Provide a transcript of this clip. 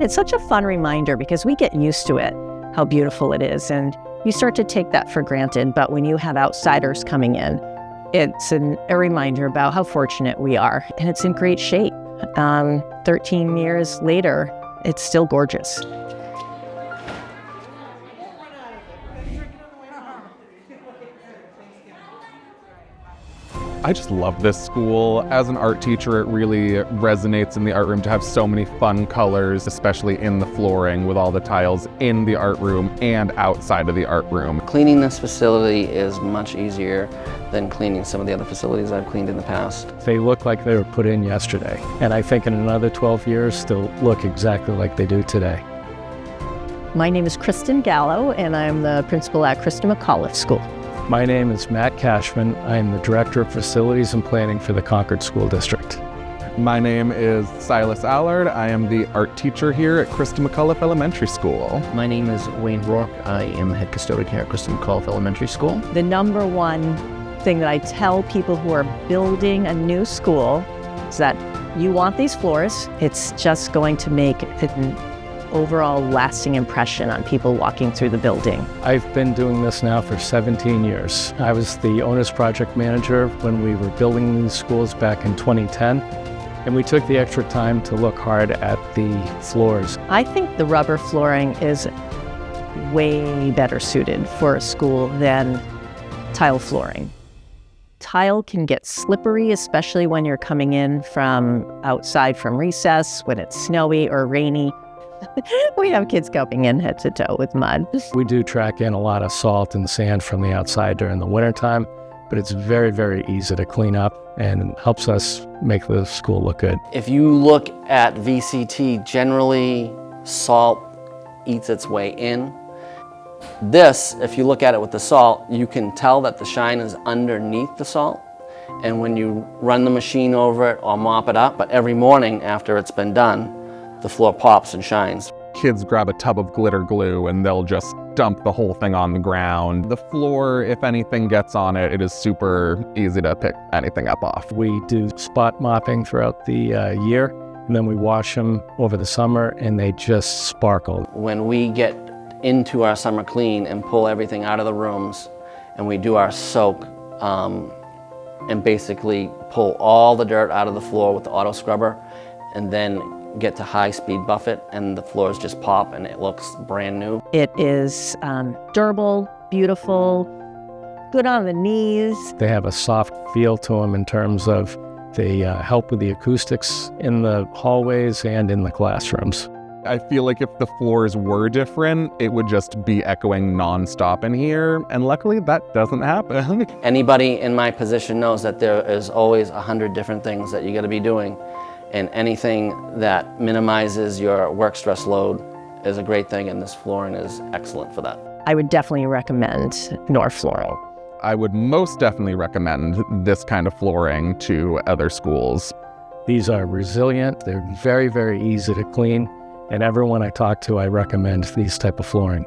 It's such a fun reminder because we get used to it, how beautiful it is, and you start to take that for granted. But when you have outsiders coming in, it's a reminder about how fortunate we are, and it's in great shape. 13 years later, it's still gorgeous. I just love this school. As an art teacher, it really resonates in the art room to have so many fun colors, especially in the flooring with all the tiles in the art room and outside of the art room. Cleaning this facility is much easier than cleaning some of the other facilities I've cleaned in the past. They look like they were put in yesterday, and I think in another 12 years they'll look exactly like they do today. My name is Christa Gallo, and I'm the principal at Christa McAuliffe School. My name is Matt Cashman. I am the Director of Facilities and Planning for the Concord School District. My name is Silas Allard. I am the art teacher here at Christa McAuliffe Elementary School. My name is Wayne Rourke. I am head custodian here at Christa McAuliffe Elementary School. The number one thing that I tell people who are building a new school is that you want these floors. It's just going to make an overall lasting impression on people walking through the building. I've been doing this now for 17 years. I was the owner's project manager when we were building these schools back in 2010, and we took the extra time to look hard at the floors. I think the rubber flooring is way better suited for a school than tile flooring. Tile can get slippery, especially when you're coming in from outside from recess, when it's snowy or rainy. We have kids going in head to toe with mud. We do track in a lot of salt and sand from the outside during the wintertime, but it's very, very easy to clean up and helps us make the school look good. If you look at VCT, generally salt eats its way in. This, if you look at it with the salt, you can tell that the shine is underneath the salt. And when you run the machine over it or mop it up, but every morning after it's been done, the floor pops and shines. Kids grab a tub of glitter glue and they'll just dump the whole thing on the ground. The floor, if anything gets on it, it is super easy to pick anything up off. We do spot mopping throughout the year, and then we wash them over the summer and they just sparkle. When we get into our summer clean and pull everything out of the rooms and we do our soak and basically pull all the dirt out of the floor with the auto scrubber and then get to high-speed buffet, and the floors just pop and it looks brand new. It is durable, beautiful, good on the knees. They have a soft feel to them in terms of they help with the acoustics in the hallways and in the classrooms. I feel like if the floors were different, it would just be echoing nonstop in here, and luckily that doesn't happen. Anybody in my position knows that there is always 100 different things that you gotta be doing, and anything that minimizes your work stress load is a great thing, and this flooring is excellent for that. I would definitely recommend Nora flooring. I would most definitely recommend this kind of flooring to other schools. These are resilient, they're very, very easy to clean, and everyone I talk to, I recommend these type of flooring.